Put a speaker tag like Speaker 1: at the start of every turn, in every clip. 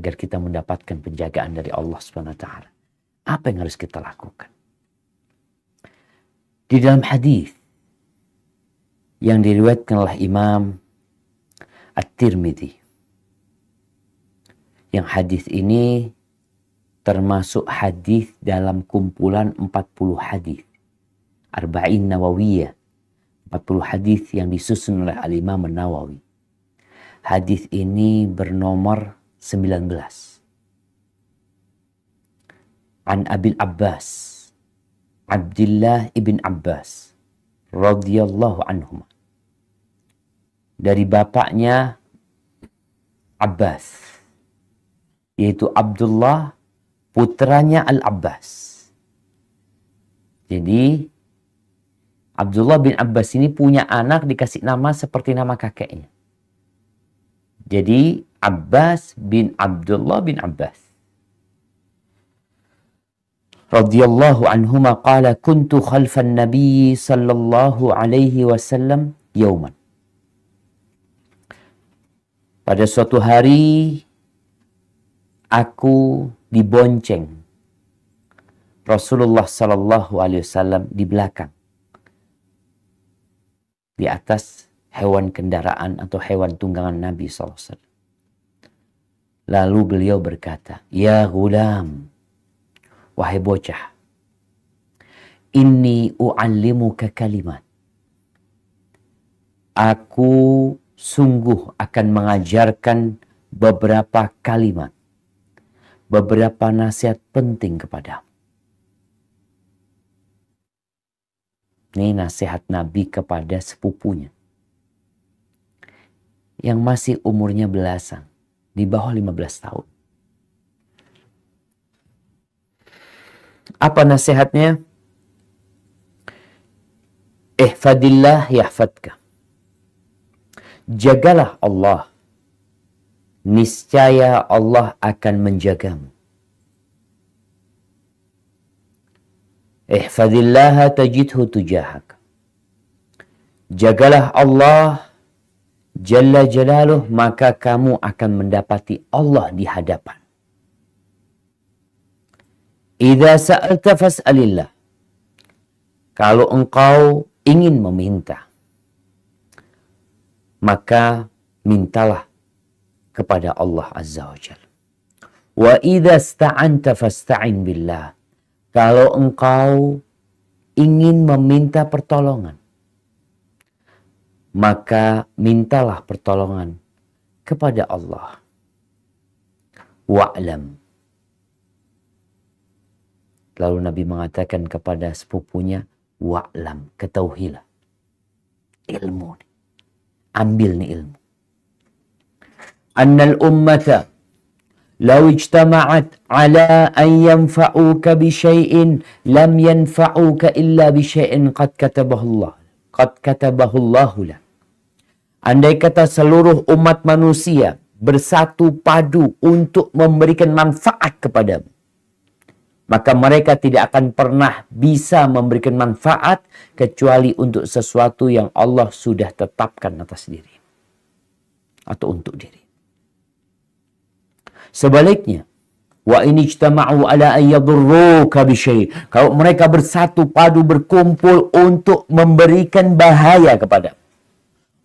Speaker 1: agar kita mendapatkan penjagaan dari Allah Subhanahu wa taala. Apa yang harus kita lakukan? Di dalam hadis yang diriwayatkan oleh Imam At-Tirmidzi, yang hadis ini termasuk hadis dalam kumpulan 40 hadis Arba'in Nawawiyah, 40 hadis yang disusun oleh Al-Imam An-Nawawi. Hadis ini bernomor 19. An Abil Abbas, Abdullah ibn Abbas radhiyallahu anhuma. Dari bapaknya Abbas, yaitu Abdullah, putranya Al-Abbas. Jadi Abdullah bin Abbas ini punya anak dikasih nama seperti nama kakeknya. Jadi Abbas bin Abdullah bin Abbas radhiyallahu anhuma qala kuntu khalfan nabiy sallallahu alaihi wasallam yauman. Pada suatu hari aku dibonceng Rasulullah sallallahu alaihi wasallam di belakang, di atas hewan kendaraan atau hewan tunggangan Nabi SAW. Lalu beliau berkata, "Ya gulam, wahai bocah, inni u'allimuka kalimat. Aku sungguh akan mengajarkan beberapa kalimat, beberapa nasihat penting kepadamu." Ini nasihat Nabi kepada sepupunya yang masih umurnya belasan, di bawah 15 tahun. Apa nasihatnya? Ihfadillah yahfadka. Jagalah Allah, niscaya Allah akan menjagamu. Ihfadillaha tajidhu tujahak. Jagalah Allah Jalla Jalaluh, maka kamu akan mendapati Allah di hadapan. Idza sa'alta fas'alillah. Kalau engkau ingin meminta, maka mintalah kepada Allah Azza wa Jalla. Wa idza sta'anta fasta'in billah. Kalau engkau ingin meminta pertolongan, maka mintalah pertolongan kepada Allah. Wa'lam. Lalu Nabi mengatakan kepada sepupunya, wa'lam, ketahuilah. Ilmu. Ambil nih ilmu. Annal ummata law ijtama'at ala an yanfa'uka bi syai'in lam yanfa'uka illa bi syai'in qad katabahu Allah. Qad katabahu Allahu lak. Andai kata seluruh umat manusia bersatu padu untuk memberikan manfaat kepadamu, maka mereka tidak akan pernah bisa memberikan manfaat kecuali untuk sesuatu yang Allah sudah tetapkan atas diri atau untuk diri. Sebaliknya, wa in ijtama'u ala an yadurruka bi syai', kalau mereka bersatu padu berkumpul untuk memberikan bahaya kepadamu,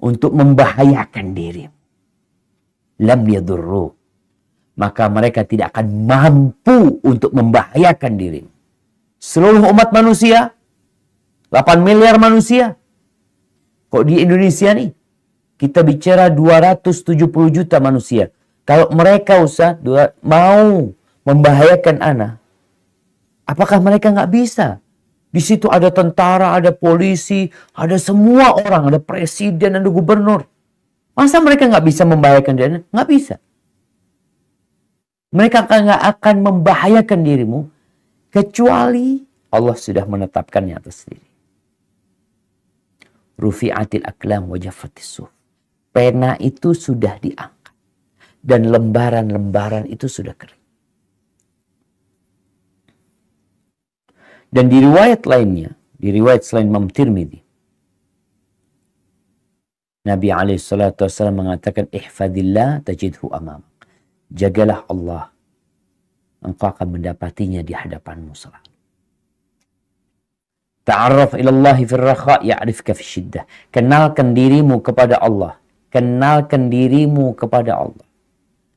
Speaker 1: untuk membahayakan diri, lam yadurru, maka mereka tidak akan mampu untuk membahayakan diri. Seluruh umat manusia, 8 miliar manusia. Kok di Indonesia nih, kita bicara 270 juta manusia. Kalau mereka mau membahayakan anak, apakah mereka nggak bisa? Di situ ada tentara, ada polisi, ada semua orang, ada presiden, ada gubernur. Masa mereka nggak bisa membahayakan diri? Nggak bisa. Mereka nggak akan membahayakan dirimu kecuali Allah sudah menetapkannya atas diri. Rufi'atil aklam wa jaffatis suhuf. Pena itu sudah diangkat dan lembaran-lembaran itu sudah kering. Dan di riwayat lainnya, di riwayat selain Imam Tirmidzi, Nabi SAW mengatakan, ihfadillah tajidhu amam. jagalah Allah. Engkau akan mendapatinya di hadapanmu selalu. Ta'arraf ilallahi fil rakha ya'rifka fi syiddah. Kenalkan dirimu kepada Allah. Kenalkan dirimu kepada Allah.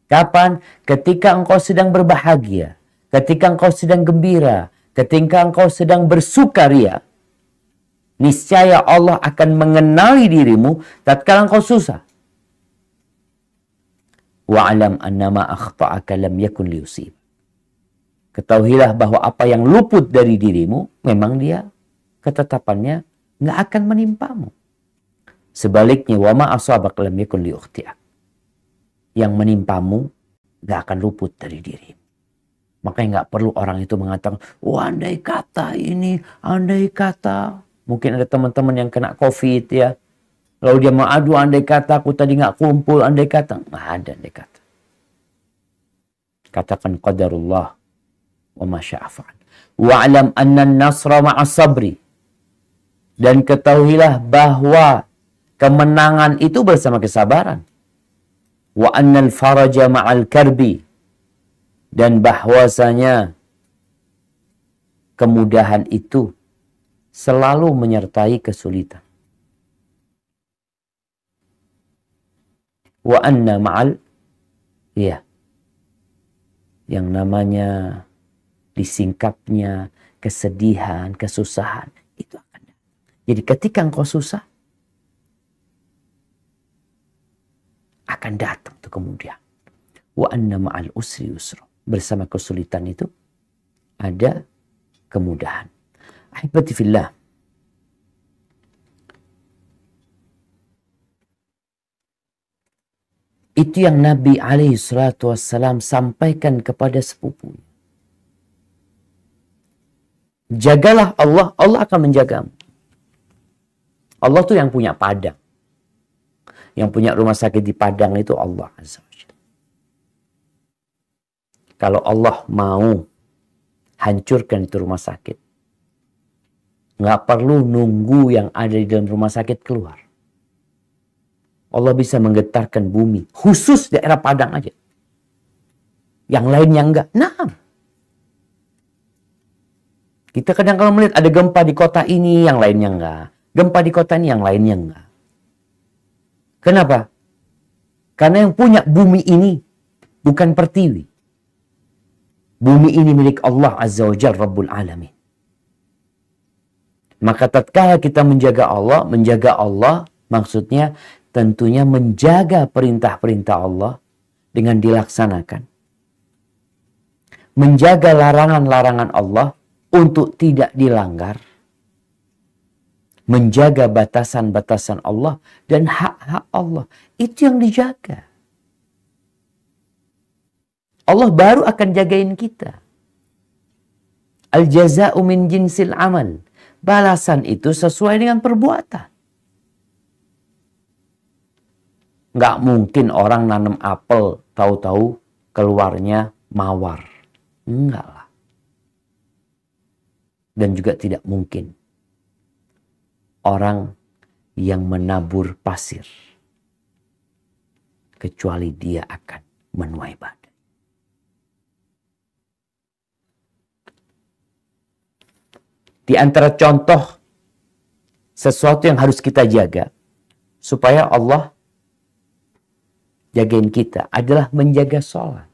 Speaker 1: Kapan? Ketika engkau sedang berbahagia. Ketika engkau sedang gembira. Ketika engkau sedang bersukaria. Niscaya Allah akan mengenali dirimu tatkala engkau susah. Wa'alam annama akhta'aka lam yakun liyusib. Ketahuilah bahwa apa yang luput dari dirimu memang dia ketetapannya nggak akan menimpamu. Sebaliknya, wa ma asabak lam yakun liukhti'ak. Yang menimpamu nggak akan luput dari dirimu. Makanya nggak perlu orang itu mengatakan, andai kata ini, andai kata. Mungkin ada teman-teman yang kena COVID ya. Lalu dia mau andai kata aku tadi nggak kumpul, andai kata. Nggak ada andai kata. Katakan qadarullah wa ma syaa fa'al. Wa'lam anna an-nasra ma'as sabri. Dan ketahuilah bahwa kemenangan itu bersama kesabaran. Wa annal faraja ma'al karbi. Dan bahwasanya kemudahan itu selalu menyertai kesulitan. Wa anna ma'al, ya, yang namanya disingkapnya kesedihan, kesusahan, itu akan datang. Jadi ketika engkau susah, akan datang tuh kemudian. Wa anna ma'al usri yusra. Bersama kesulitan itu ada kemudahan. Ahibati fillah. Itu yang Nabi SAW sampaikan kepada sepupunya. Jagalah Allah, Allah akan menjagamu. Allah tuh yang punya Padang. Yang punya rumah sakit di Padang itu Allah Azza wa Jalla. Kalau Allah mau hancurkan itu rumah sakit, nggak perlu nunggu yang ada di dalam rumah sakit keluar. Allah bisa menggetarkan bumi, khusus daerah Padang aja. Yang lainnya enggak. Nah, kita kadang kalau melihat ada gempa di kota ini, yang lainnya enggak. Gempa di kota ini, yang lainnya enggak. Kenapa? Karena yang punya bumi ini bukan pertiwi. Bumi ini milik Allah Azza wa Jalla Rabbul Alamin. Maka tatkala kita menjaga Allah maksudnya tentunya menjaga perintah-perintah Allah dengan dilaksanakan. Menjaga larangan-larangan Allah untuk tidak dilanggar. Menjaga batasan-batasan Allah dan hak-hak Allah. Itu yang dijaga. Allah baru akan jagain kita. Al-jaza'u min jinsil amal. Balasan itu sesuai dengan perbuatan. Nggak mungkin orang nanam apel, tahu-tahu keluarnya mawar. Enggak lah. Dan juga tidak mungkin orang yang menabur pasir, kecuali dia akan menuai badai. Di antara contoh sesuatu yang harus kita jaga supaya Allah jagain kita adalah menjaga sholat.